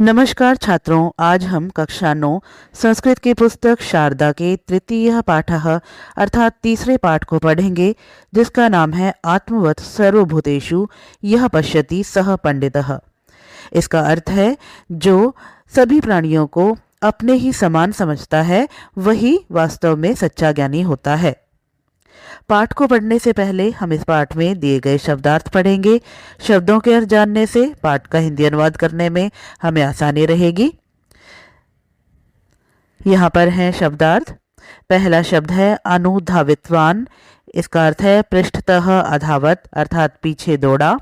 नमस्कार छात्रों, आज हम कक्षा 9 संस्कृत की पुस्तक शारदा के तृतीय पाठः अर्थात तीसरे पाठ को पढ़ेंगे, जिसका नाम है आत्मवत् सर्वभूतेषु यह पश्यति सः पंडितः। इसका अर्थ है जो सभी प्राणियों को अपने ही समान समझता है वही वास्तव में सच्चा ज्ञानी होता है। पाठ को पढ़ने से पहले हम इस पाठ में दिए गए शब्दार्थ पढ़ेंगे। शब्दों के अर्थ जानने से पाठ का हिंदी अनुवाद करने में हमें आसानी रहेगी। यहाँ पर हैं शब्दार्थ। पहला शब्द है अनुधावित्वान। इसका अर्थ है पृष्ठतः अधावत अर्थात पीछे दौड़ा।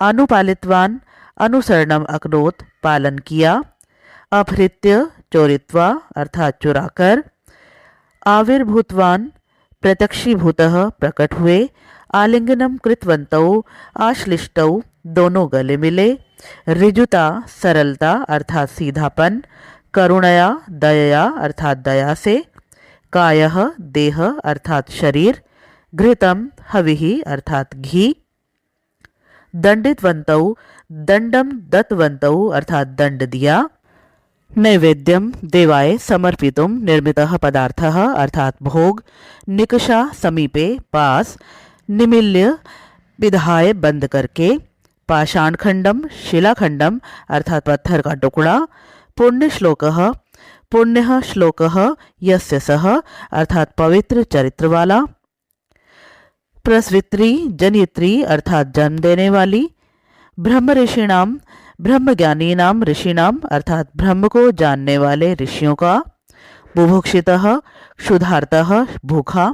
अनुपालित्वान अनुसरणम अकरोत पालन किया। अपहृत्य चोरित्वा अर्थात चुराकर। आविर्भूतवान प्रत्यक्षीभूतः प्रकट हुए। आलिंगनम कृतवन्तौ आश्लिष्टौ दोनों गले मिले। ऋजुता सरलता अर्थात सीधापन। करुणया दयया अर्थात दया से। कायः देह अर्थात शरीर। घृतम हविः अर्थात घी। दंडितवन्तौ दंडम दत्तवन्तौ अर्थात दंड दिया। नैवेद्यम देवाय समर्पितुम निर्मितः पदार्थः अर्थात भोग। निकषा समीपे पास। निमील्य विधाय बंद करके। पाषाणखंडम शिलाखंडम अर्थात पत्थर का टुकड़ा। पुण्यश्लोकः पुण्यः श्लोकः यस्य सः अर्थात पवित्र चरित्र वाला। प्रसवित्री जनित्री अर्थात जन्म देने वाली। ब्रह्म ऋषिणाम ब्रह्मज्ञानीनाम ऋषिणाम अर्थात ब्रह्म को जानने वाले ऋषियों का। बुभुक्षितः क्षुधार्तः भूखा।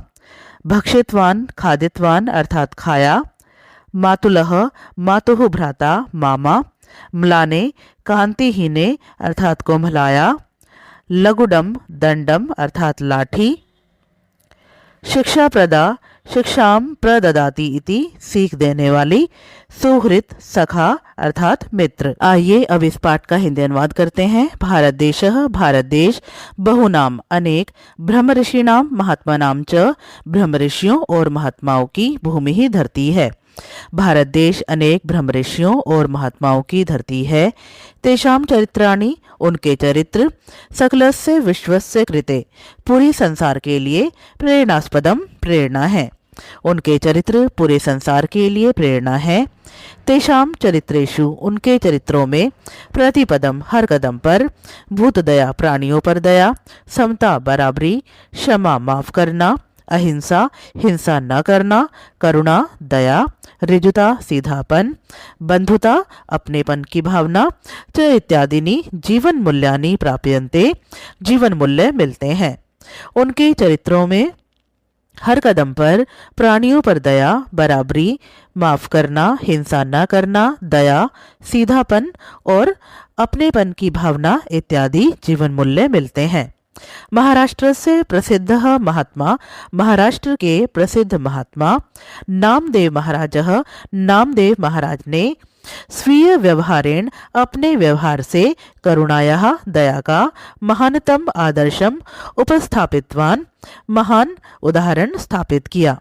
भक्षितवान खादितवान अर्थात खाया। मातुलः मातुः भ्राता मामा। म्लाने कांतिहीने अर्थात कुम्हलाया। लघुडम दंडम अर्थात लाठी। शिक्षा प्रदा शिक्षाम प्रददाति इति सीख देने वाली। सुहृत सखा अर्थात मित्र। आइए अब इस पाठ का हिंदी अनुवाद करते हैं। भारत देशः भारत देश बहुनाम अनेक ब्रह्म ऋषिणाम महात्मानाम च ब्रह्म ऋषियों और महात्माओं की भूमि ही धरती है। भारत देश अनेक ब्रह्म ऋषियों और महात्माओं की धरती है। तेषाम चरित्राणि उनके चरित्र सकलस्य विश्वस्य कृते पूरी संसार के लिए प्रेरणास्पदम प्रेरणा है। उनके चरित्र पूरे संसार के लिए प्रेरणा है। तेषाम चरित्रेषु उनके चरित्रों में प्रतिपदम हर कदम पर। भूत दया प्राणियों पर दया। समता बराबरी। क्षमा माफ करना। अहिंसा हिंसा न करना। करुणा दया। ऋजुता सीधापन। बंधुता अपनेपन की भावना। च इत्यादिनी जीवन मूल्यानि प्राप्यन्ते जीवन मूल्य मिलते हैं। उनके चरित्रों में हर कदम पर प्राणियों पर दया बराबरी माफ करना हिंसा न करना दया सीधापन और अपनेपन की भावना इत्यादि जीवन मूल्य मिलते हैं। महाराष्ट्र से प्रसिद्ध महात्मा महाराष्ट्र के प्रसिद्ध महात्मा नामदेव महाराजः नामदेव महाराज ने स्वीय व्यवहारेण अपने व्यवहार से करुणायाः दया का महानतम आदर्शम उपस्थापितवान महान उदाहरण स्थापित किया।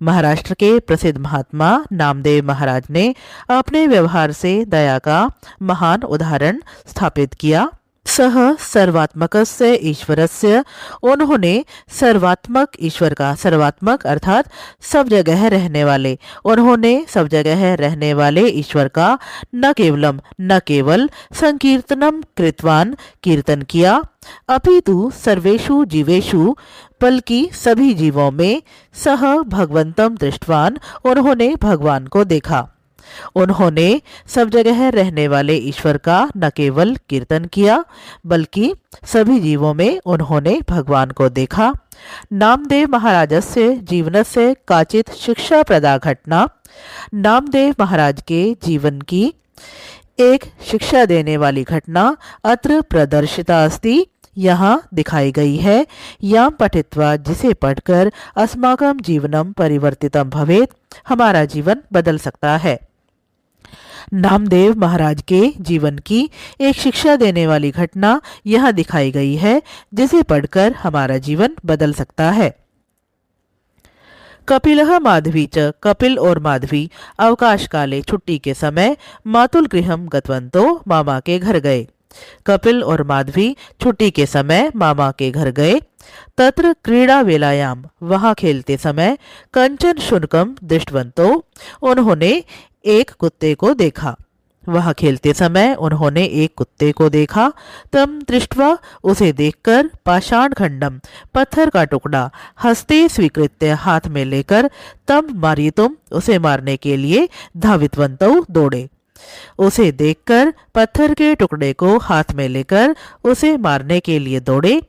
महाराष्ट्र के प्रसिद्ध महात्मा नामदेव महाराज ने अपने व्यवहार से दया का महान उदाहरण स्थापित किया। सह सर्वात्मकस्य ईश्वरस्य उन्होंने सर्वात्मक ईश्वर का सर्वात्मक अर्थात सब जगह रहने वाले उन्होंने सब जगह रहने वाले ईश्वर का न केवल संकीर्तनम कृतवान कीर्तन किया अपितु सर्वेषु जीवेषु बल्कि सभी जीवों में सह भगवंतम दृष्टवान उन्होंने भगवान को देखा। उन्होंने सब जगह रहने वाले ईश्वर का न केवल कीर्तन किया बल्कि सभी जीवों में उन्होंने भगवान को देखा। नामदेव महाराजस्य जीवनस्य काचित शिक्षा प्रदा घटना। नामदेव महाराज के जीवन की एक शिक्षा देने वाली घटना अत्र प्रदर्शिता अस्ति यहाँ दिखाई गई है। यां पठित्वा जिसे पढ़कर अस्माकं जीवनम परिवर्तितम भवेत् हमारा जीवन बदल सकता है। नामदेव महाराज के जीवन की एक शिक्षा देने वाली घटना यहाँ दिखाई गई है जिसे पढ़कर हमारा जीवन बदल सकता है। कपिलः माधवी च कपिल और माधवी अवकाश काले छुट्टी के समय मातुल गृहम गतवंतो मामा के घर गए। कपिल और माधवी छुट्टी के समय मामा के घर गए। तत्र क्रीड़ा वेलायाम, वहां खेलते समय कंचन शुनकम दृष्टवंतो, उन्होंने एक कुत्ते को देखा। वहां खेलते समय उन्होंने एक कुत्ते को देखा। तम दृष्टवा, उसे देखकर, पाषाण खंडम, पत्थर का टुकड़ा, हस्ते स्वीकृत्य, हाथ में लेकर, तम मारितुम, उसे मारने के लिए, धावितवंतो, दौड़े। उसे देखकर, पत्थर के टुकड़े को हाथ में लेकर उसे मारने के लिए दौड़े।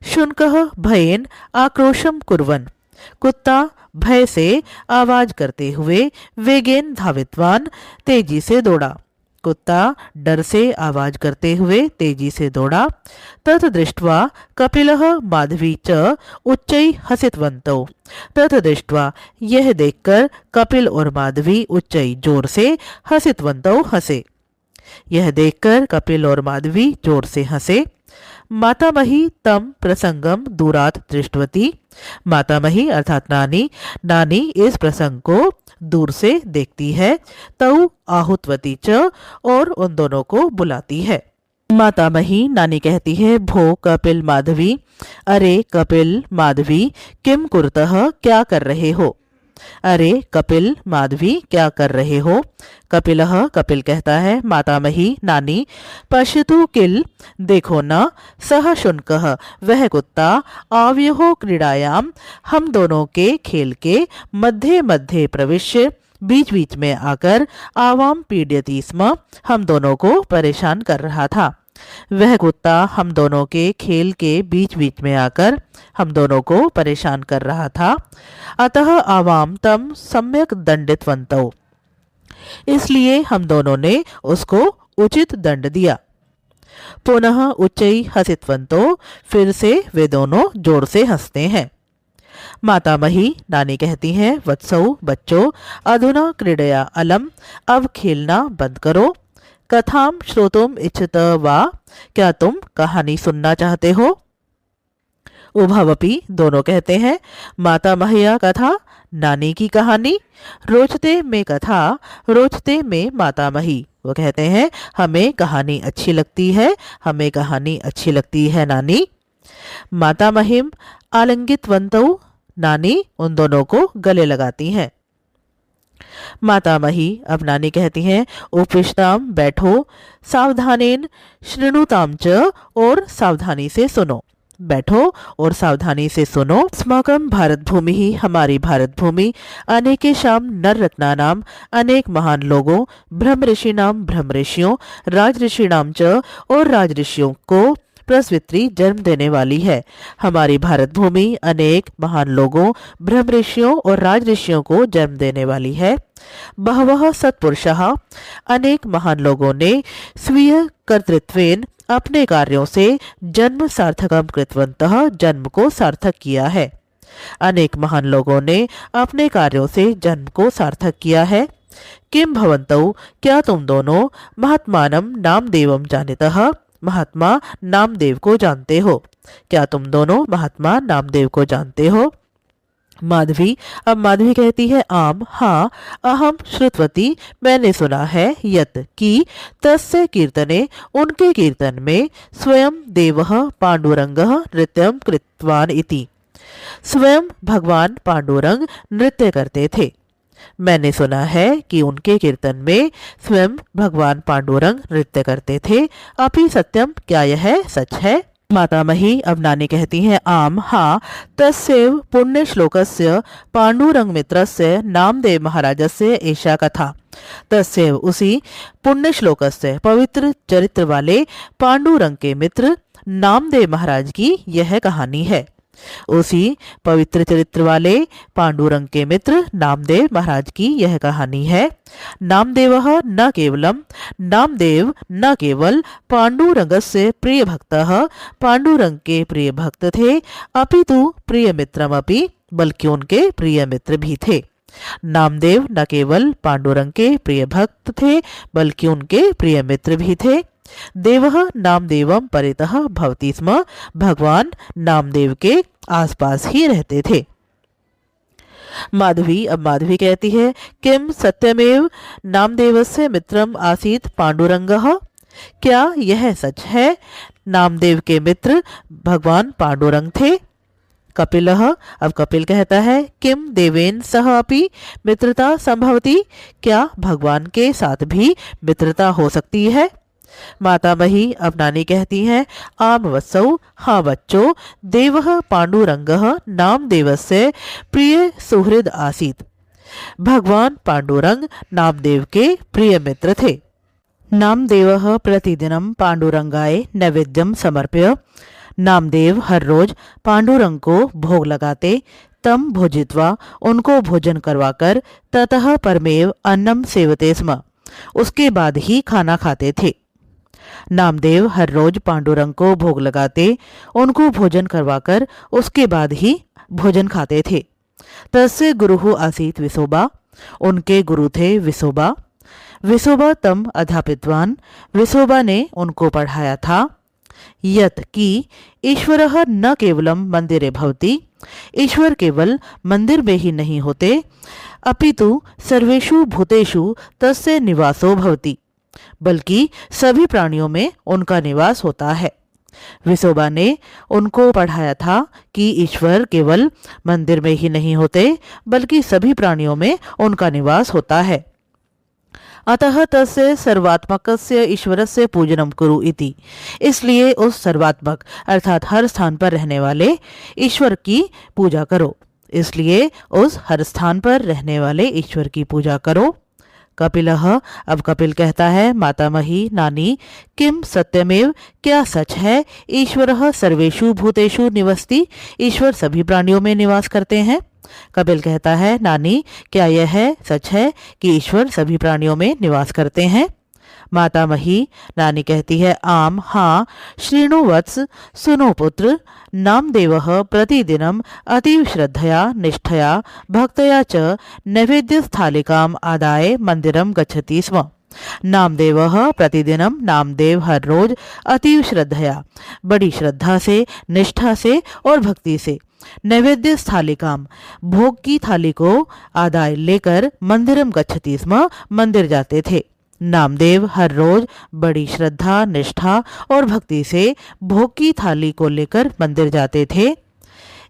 शुनकः भयेन आक्रोशम कुर्वन्, कुत्ता भय से आवाज करते हुए, वेगेन धावित्वान, तेजी से दौड़ा। कुत्ता डर से आवाज करते हुए तेजी से दौड़ा। तत् दृष्ट्वा कपिलः माधवी च उच्चै हसितवन्तौ, तत् दृष्ट्वा, यह देखकर कपिल और माधवी उच्चै, जोर से, हसितवन्तौ, हंसे। यह देखकर कपिल और माधवी जोर से हंसे। मातामही तम प्रसंगम दूरात दृष्टवती, मातामही अर्थात नानी, नानी इस प्रसंग को दूर से देखती है। तऊ आहुतवती च, और उन दोनों को बुलाती है। मातामही नानी कहती है, भो कपिल माधवी, अरे कपिल माधवी, किम कुरतः, क्या कर रहे हो। अरे कपिल माधवी, क्या कर रहे हो। कपिलः, कपिल कहता है, मातामही नानी, पश्यतु किल, देखो न, सह शुनकः, वह कुत्ता, आव्योः क्रीड़ायाम, हम दोनों के खेल के, मध्य मध्य प्रविश्य, बीच बीच में आकर, आवाम पीड्यति स्म, हम दोनों को परेशान कर रहा था। वह कुत्ता हम दोनों के खेल के बीच बीच में आकर हम दोनों को परेशान कर रहा था। अतः आवाम तम सम्यक दंडितवन्तौ, इसलिए हम दोनों ने उसको उचित दंड दिया। पुनः उच्चै हसितवन्तो, फिर से वे दोनों जोर से हंसते हैं। मातामही नानी कहती हैं, वत्सौ, बच्चों, अधुना क्रीडया अलम, अब खेलना बंद करो। कथाम श्रोतुम इच्छत वा, क्या तुम कहानी सुनना चाहते हो। उभवपि, दोनों कहते हैं, मातामह्या कथा, नानी की कहानी, रोचते में कथा, रोचते में मातामही, वो कहते हैं, हमें कहानी अच्छी लगती है, हमें कहानी अच्छी लगती है नानी। मातामहिम आलिंगितवन्तौ, नानी उन दोनों को गले लगाती हैं। मातामही, अब नानी कहती हैं, उपविष्टाम, बैठो, सावधानेन शृणुताम च, और सावधानी से सुनो। बैठो और सावधानी से सुनो। अस्माकं भारत भूमि ही, हमारी भारत भूमि, अनेकेषां नर रत्नानाम, अनेक महान लोगों, ब्रह्म ऋषिनाम, ब्रह्म ऋषियों, राज ऋषिनाम च, और राज ऋषियों को प्रसवित्री, जन्म देने वाली है। हमारी भारत भूमि अनेक महान लोगों, ब्रह्म ऋषियों और राज ऋषियों को जन्म देने वाली है। बहवः सत्पुरुषः, अनेक महान लोगों ने स्वीय कर्तृत्वेन, अपने कार्यों से, जन्म सार्थकम कृतवन्तः, जन्म को सार्थक किया है। अनेक महान लोगों ने अपने कार्यों से जन्म को सार्थक किया है। किम भवन्तौ, क्या तुम दोनों, महात्मानं नामदेवम जानीतः, महात्मा नामदेव को जानते हो। क्या तुम दोनों महात्मा नामदेव को जानते हो। माधवी, अब माधवी कहती है, आम, हाँ, अहम श्रुतवती, मैंने सुना है, यत की, तस्य कीर्तने, उनके कीर्तन में, स्वयं देवः पांडुरंगः नृत्यं कृतवान इति, स्वयं भगवान पांडुरंग नृत्य करते थे। मैंने सुना है कि उनके कीर्तन में स्वयं भगवान पांडुरंग नृत्य करते थे। अपि सत्यम, क्या यह सच है। मातामही, अब नानी कहती हैं, आम, हाँ, तस्यैव पुण्य श्लोकस्य पांडुरंग मित्रस्य नामदेव महाराजस्य एषा कथा, तस्यैव उसी पुण्य श्लोकस्य पवित्र चरित्र वाले पांडुरंग के मित्र नामदेव महाराज की यह कहानी है। उसी पवित्र चरित्र वाले पांडुरंग के मित्र नामदेव महाराज की यह कहानी है। नामदेवः न केवलम, नामदेव न केवल पांडुरंगस्य प्रिय भक्तः, पांडुरंग के प्रिय भक्त थे, अपितु प्रिय मित्रमपि, बल्कि उनके प्रिय मित्र भी थे। नामदेव न केवल पांडुरंग के प्रिय भक्त थे, बल्कि उनके प्रिय मित्र भी थे। देवः नामदेवम परितः भवति स्म, भगवान नामदेव के आसपास ही रहते थे। माधवी, अब माधवी कहती है, किम सत्यमेव नामदेवस्य मित्रम आसीत पांडुरंगः, क्या यह सच है? नामदेव के मित्र भगवान पांडुरंग थे। कपिलः, अब कपिल कहता है, किम देवेन सह अपि मित्रता संभवती? क्या भगवान के साथ भी मित्रता हो सकती है? मातामही अब नानी कहती हैं, आम वत्सौ, हाँ बच्चों, देवः पांडुरंगः नामदेवस्य प्रिय सुहृद आसीत। भगवान पांडुरंग नामदेव के प्रिय मित्र थे। नामदेवः प्रतिदिनं पांडुरंगाय नैवेद्यम समर्प्य, नामदेव हर रोज पांडुरंग को भोग लगाते। तम भोजित्वा, उनको भोजन करवाकर, ततः परमेव अन्नम सेवते स्म, उसके बाद ही खाना खाते थे। नामदेव हर रोज पांडुरंग को भोग लगाते, उनको भोजन करवाकर उसके बाद ही भोजन खाते थे। तस्य गुरुः आसीत् विसोबा, उनके गुरु थे विसोबा। विसोबा तम अध्यापितवान, विसोबा ने उनको पढ़ाया था। यत् कि ईश्वरः न केवलम मंदिरे भवति, ईश्वर केवल मंदिर में ही नहीं होते, अपितु सर्वेषु भूतेषु तस्य निवासो भवति, बल्कि सभी प्राणियों में उनका निवास होता है। विसोबा ने उनको पढ़ाया था कि ईश्वर केवल मंदिर में ही नहीं होते, बल्कि सभी प्राणियों में उनका निवास होता है। अतः तस्य सर्वात्मकस्य ईश्वरस्य पूजनम कुरु इति, इसलिए उस सर्वात्मक अर्थात हर स्थान पर रहने वाले ईश्वर की पूजा करो। इसलिए उस हर स्थान पर रहने वाले ईश्वर की पूजा करो। कपिलः, अब कपिल कहता है, मातामही नानी, किम सत्यमेव, क्या सच है, ईश्वरः सर्वेषु भूतेषु निवसति, ईश्वर सभी प्राणियों में निवास करते हैं। कपिल कहता है, नानी, क्या यह सच है कि ईश्वर सभी प्राणियों में निवास करते हैं? मातामही नानी कहती है, आम, हाँ, श्रीणु वत्स, सुनो पुत्र, नामदेवः प्रतिदिनम अतीव श्रद्धया निष्ठया भक्तया च नैवेद्य स्थालिकाम आदाय मंदिरम गच्छति स्म। नामदेवः प्रतिदिनम, नामदेव हर रोज, अतीव श्रद्धया, बड़ी श्रद्धा से, निष्ठा से और भक्ति से, नैवेद्य स्थालिकाम, भोग की थाली को, आदाय लेकर, मंदिरम गच्छति स्म, मंदिर जाते थे। नामदेव हर रोज बड़ी श्रद्धा, निष्ठा और भक्ति से भोग की थाली को लेकर मंदिर जाते थे।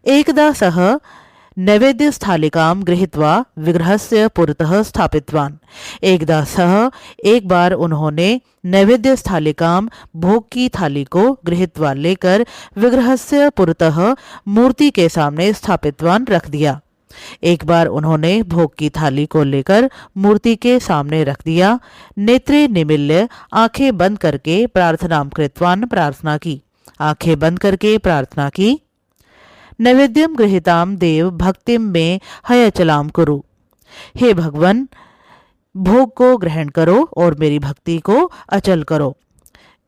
एकदा सह नैवेद्य स्थालिकाम गृहीत्वा विग्रहस्य पुरतः स्थापितवान, एकदा सह, एक बार उन्होंने नैवेद्य स्थालिकाम, भोग की थाली को, गृहीत्वा लेकर, विग्रहस्य पुरतः, मूर्ति के सामने, स्थापितवान रख दिया। एक बार उन्होंने भोग की थाली को लेकर मूर्ति के सामने रख दिया। नेत्रे निमिल्य, आंखें बंद करके, प्रार्थनाम कृतवान, प्रार्थना की, आंखें बंद करके प्रार्थना की। नैवेद्यम गृहीताम देव भक्तिम में हयचलाम कुरु, हे भगवान, भोग को ग्रहण करो और मेरी भक्ति को अचल करो।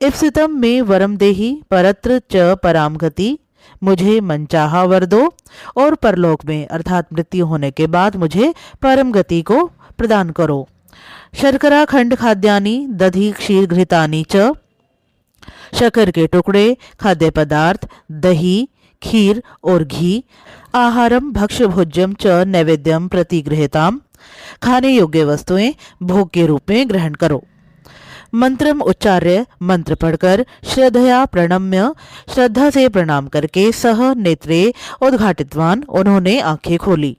इप्सितम में वरम देहि परत्र च पराम गति, मुझे मनचाहा वर दो और परलोक में अर्थात मृत्यु होने के बाद मुझे परम गति को प्रदान करो। शर्करा खंड खाद्यानि दधि क्षीर घृतानि च, शक्कर के टुकड़े, खाद्य पदार्थ, दही, खीर और घी, आहारम भक्ष्य भोज्यम च नैवेद्यम प्रतिगृहीताम, खाने योग्य वस्तुएं भोग के रूप में ग्रहण करो। मंत्रम उच्चार्य, मंत्र पढ़कर, श्रद्धया प्रणम्य, श्रद्धा से प्रणाम करके, सह नेत्रे उद्घाटितवान, उन्होंने आंखें खोली।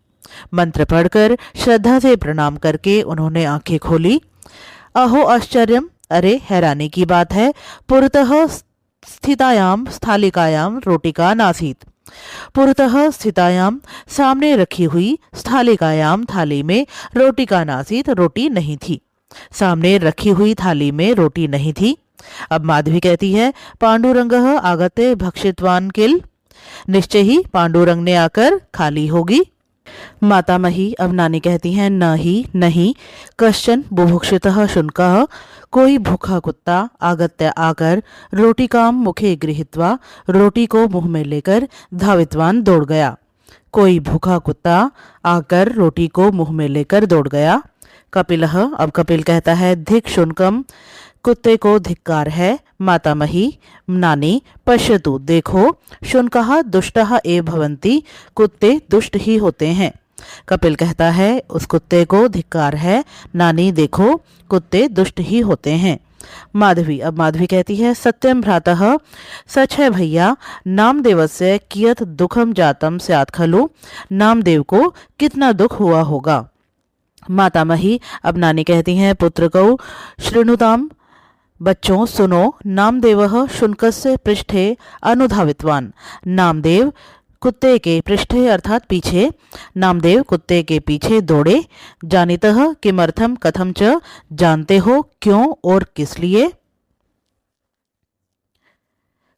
मंत्र पढ़कर, श्रद्धा से प्रणाम करके उन्होंने आंखें खोली। अहो आश्चर्यम, अरे हैरानी की बात है, पुरतः स्थितायाम स्थालिकायाम रोटिका नासीत, पुरतः स्थितायाम, सामने रखी हुई, स्थालिकायाम, थाली में, रोटिका नासीत, रोटी नहीं थी। सामने रखी हुई थाली में रोटी नहीं थी। अब माधवी कहती है, पांडुरंगः आगते भक्षितवान किल, निश्चय ही पांडुरंग ने आकर खाली होगी। मातामही अब नानी कहती हैं, न ही, नहीं, कश्चन बुभुक्षितः शुनकः, कोई भूखा कुत्ता, आगत्य आकर, रोटिकाम मुखे गृहीत्वा, रोटी को मुंह में लेकर, धावितवान दौड़ गया। कोई भूखा कुत्ता आकर रोटी को मुंह में लेकर दौड़ गया। कपिलः, अब कपिल कहता है, धिक शुनकम, कुत्ते को धिक्कार है। मातामही नानी, पश्यतु, देखो, शुनकः दुष्टः एव भवन्ति, कुत्ते दुष्ट ही होते हैं। कपिल कहता है, उस कुत्ते को धिक्कार है। नानी देखो, कुत्ते दुष्ट ही होते हैं। माधवी, अब माधवी कहती है सत्यम भ्रातः, सच है भैया, नामदेवस्य कियत दुखम जातम स्यात् खलु, नामदेव को कितना दुख हुआ होगा। मातामही, अब नानी कहती हैं पुत्र को शृणुताम, बच्चों सुनो, नामदेवः शुनकस्य पृष्ठे अनुधावितवान, नामदेव कुत्ते के पृष्ठे अर्थात पीछे, नामदेव कुत्ते के पीछे दौड़े, जानितः किमर्थम कथम च, जानते हो क्यों और किस लिए।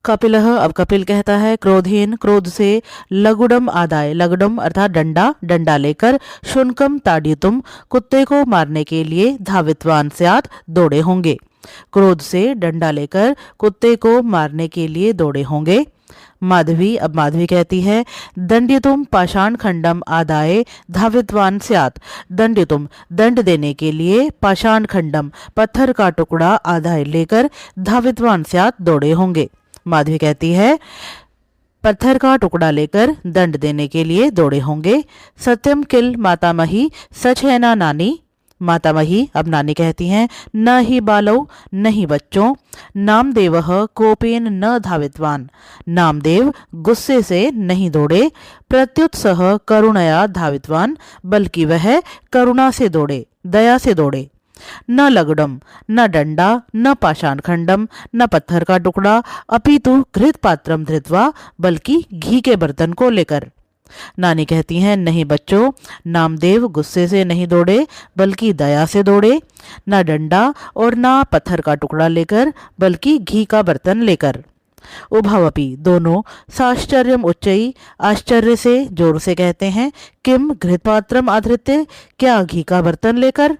कपिलः, अब कपिल कहता है क्रोधीन, क्रोध से, लगुडम आदाय, लगुडम अर्थात डंडा, डंडा लेकर, शुनकम ताड़ितुम, कुत्ते को मारने के लिए, धावित्वान स्यात् दौड़े होंगे। क्रोध से डंडा लेकर कुत्ते को मारने के लिए दौड़े होंगे। माधवी, अब माधवी कहती है दंडितुम पाषाण खंडम आदाय धावित्वान स्यात्, दंडितुम दंड देने के लिए, पाषाण खंडम पत्थर का टुकड़ा आदाय लेकर, धावित्वान स्यात् दौड़े होंगे। माधवी कहती है पत्थर का टुकड़ा लेकर दंड देने के लिए दौड़े होंगे। सत्यम किल मातामही, सच है ना नानी। मातामही, अब नानी कहती हैं न ही बालौ, नहीं बच्चों, नामदेवः कोपेन न धावित्वान, नामदेव गुस्से से नहीं दौड़े, प्रत्युत्सह करुणया धावित्वान, बल्कि वह करुणा से दौड़े, दया से दौड़े। न लगडम, न डंडा, न पाषाण खंडम, न पत्थर का टुकड़ा, अपितु घृत पात्रम धृत्वा, बल्कि घी के बर्तन को लेकर। नानी कहती हैं नहीं बच्चों, नामदेव गुस्से से नहीं दौड़े बल्कि दया से दौड़े, न डंडा और न पत्थर का टुकड़ा लेकर बल्कि घी का बर्तन लेकर। उभवपि, दोनों, साश्चर्यम उच्चई, आश्चर्य से जोर से कहते हैं, किम घृतपात्रम आधृत्य, क्या घी का बर्तन लेकर।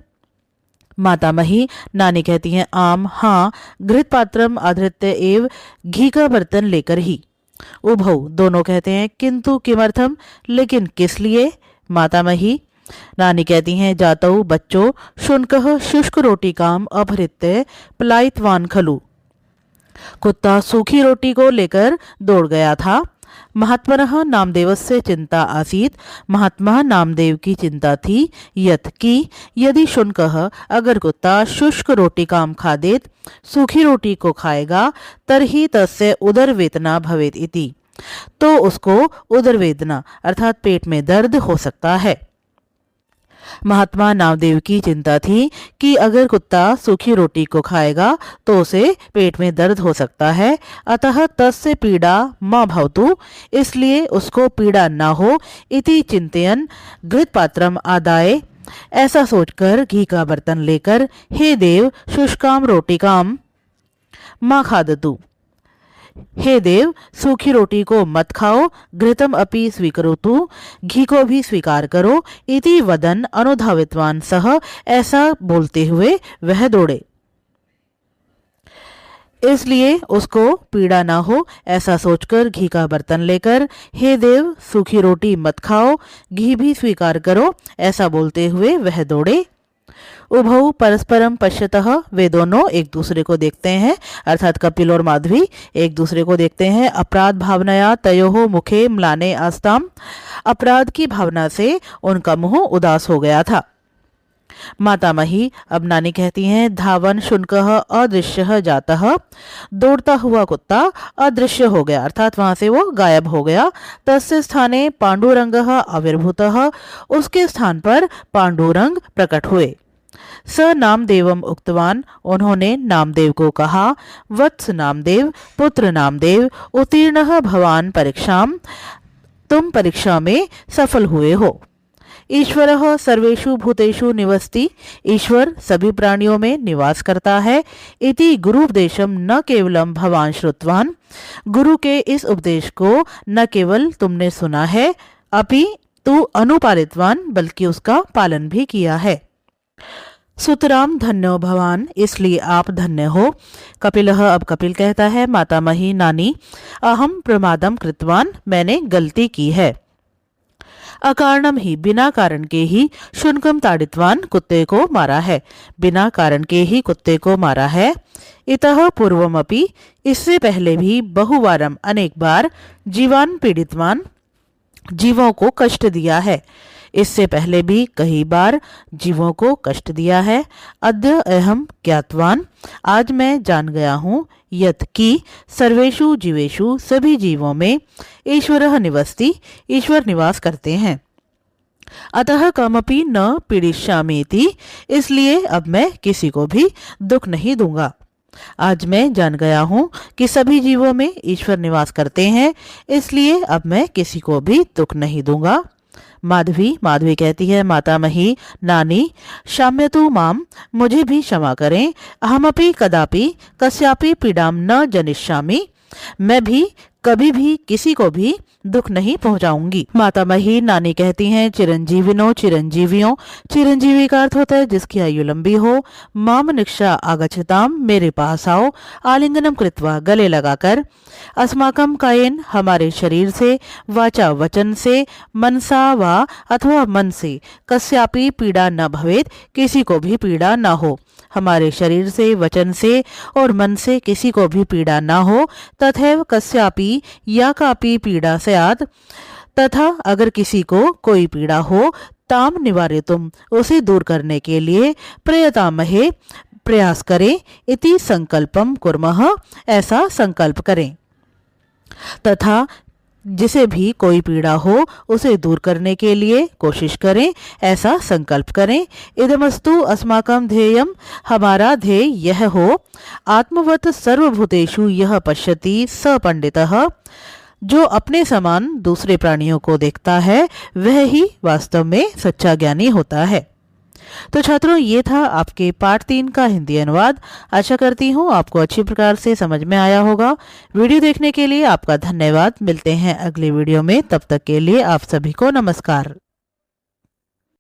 मातामही, नानी कहती हैं आम, हाँ, घृत पात्रम आधृत्य एव, घी का बर्तन लेकर ही। उभौ, दोनों कहते हैं किंतु किमर्थम, लेकिन किस लिए। मातामही, नानी कहती हैं जातौ बच्चों, शुनकः शुष्क रोटी काम अपहृत्य पलायितवान खलु, कुत्ता सूखी रोटी को लेकर दौड़ गया था। महात्मनः नामदेवस्य चिंता आसीत, महात्मा नामदेव की चिंता थी, यत् की, यदि शुनकः अगर कुत्ता शुष्क रोटी काम खादेत, सूखी रोटी को खाएगा, तरही तस्य उदर वेदना भवेत इति, तो उसको उदर वेदना अर्थात पेट में दर्द हो सकता है। महात्मा नामदेव की चिंता थी कि अगर कुत्ता सूखी रोटी को खाएगा तो उसे पेट में दर्द हो सकता है, अतः तस्य पीड़ा मा भवतु, इसलिए उसको पीड़ा न हो, इति चिंतयन घृत पात्रम आदाय, ऐसा सोचकर घी का बर्तन लेकर, हे देव शुष्काम रोटिकाम मा खादतु, हे देव सूखी रोटी को मत खाओ, घृतम अपि स्वीकरोतु, घी को भी स्वीकार करो, इति वदन अनुधावित्वान सह, ऐसा बोलते हुए वह दौड़े, इसलिए उसको पीड़ा ना हो, ऐसा सोचकर घी का बर्तन लेकर, हे देव सूखी रोटी मत खाओ, घी भी स्वीकार करो, ऐसा बोलते हुए वह दौड़े। उभौ परस्परम पश्यतः, वे दोनों एक दूसरे को देखते हैं, अर्थात कपिल और माधवी एक दूसरे को देखते हैं। अपराध भावनाया तयोः मुखे म्लाने आस्ताम, अपराध की भावना से उनका मुंह उदास हो गया था। मातामही, अब नानी कहती हैं धावन शुनकः अदृश्य जातः, दौड़ता हुआ कुत्ता अदृश्य हो गया, अर्थात वहां से वो गायब हो गया। तस्य स्थाने पांडुरंगः आविर्भूतः, उसके स्थान पर पांडुरंग प्रकट हुए। स नामदेवम उक्तवान, उन्होंने नामदेव को कहा, वत्स नामदेव, पुत्र नामदेव, उत्तीर्णः भवान परीक्षाम, तुम परीक्षा में सफल हुए हो। ईश्वरः सर्वेषु भूतेषु निवसति, ईश्वर सभी प्राणियों में निवास करता है। इति गुरुपदेशम न केवलम भवान श्रुतवान, गुरु के इस उपदेश को न केवल तुमने सुना है, अपि तु अनुपालितवान, बल्कि उसका पालन भी किया है। सुतराम धन्यो भवान, इसलिए आप धन्य हो। कपिलः, अब कपिल कहता है मातामही नानी, अहम प्रमादम कृतवान, मैंने गलती की है। अकारणम ही, बिना कारण के ही, शुनकम ताड़ितवान, कुत्ते को मारा है, बिना कारण के ही कुत्ते को मारा है। इतः पूर्वमपि, इससे पहले भी, बहुवारम अनेक बार, जीवान पीड़ितवान, जीवों को कष्ट दिया है। इससे पहले भी कई बार जीवों को कष्ट दिया है। अद्य अहम ज्ञातवान, आज मैं जान गया हूँ, यत् कि सर्वेषु जीवेषु सभी जीवों में ईश्वरः निवसति, ईश्वर निवास करते हैं। अतः कमपि न पीडिष्यामीति, इसलिए अब मैं किसी को भी दुख नहीं दूंगा। आज मैं जान गया हूँ कि सभी जीवों में ईश्वर निवास करते हैं, इसलिए अब मैं किसी को भी दुख नहीं दूंगा। माधवी कहती है, मातामही नानी क्षम्यतु माम, मुझे भी क्षमा करें। अहमपि कदापि कस्यापि पीड़ाम न जनिष्यामि, मैं भी कभी भी किसी को भी दुख नहीं पहुंचाऊंगी। मातामही नानी कहती हैं, चिरंजीविनो चिरंजीवियों, चिरंजीवी का अर्थ होता है जिसकी आयु लंबी हो। माम निक्षा आगच्छताम, मेरे पास आओ। आलिंगनम कृत्वा, गले लगाकर। अस्माकम कायेन, हमारे शरीर से। वाचा, वचन से। मनसा वा, अथवा मन से। कस्यापि पीड़ा न भवेत, किसी को भी पीड़ा न हो। हमारे शरीर से, वचन से और मन से किसी को भी पीड़ा न हो। तथैव कस्यापि या कापि पीड़ा स्यात्, तथा अगर किसी को कोई पीड़ा हो, ताम निवारितुम, उसे दूर करने के लिए प्रयतामहे, प्रयास करें। इति संकल्पम कुर्मः, ऐसा संकल्प करें। तथा जिसे भी कोई पीड़ा हो उसे दूर करने के लिए कोशिश करें, ऐसा संकल्प करें। इदमस्तु अस्माकं ध्येयम, हमारा ध्येय यह हो। आत्मवत सर्वभूतेषु यह पश्यति स पंडितः, जो अपने समान दूसरे प्राणियों को देखता है वह ही वास्तव में सच्चा ज्ञानी होता है। तो छात्रों, ये था आपके पाठ 3 का हिंदी अनुवाद। आशा करती हूँ आपको अच्छी प्रकार से समझ में आया होगा। वीडियो देखने के लिए आपका धन्यवाद। मिलते हैं अगले वीडियो में, तब तक के लिए आप सभी को नमस्कार।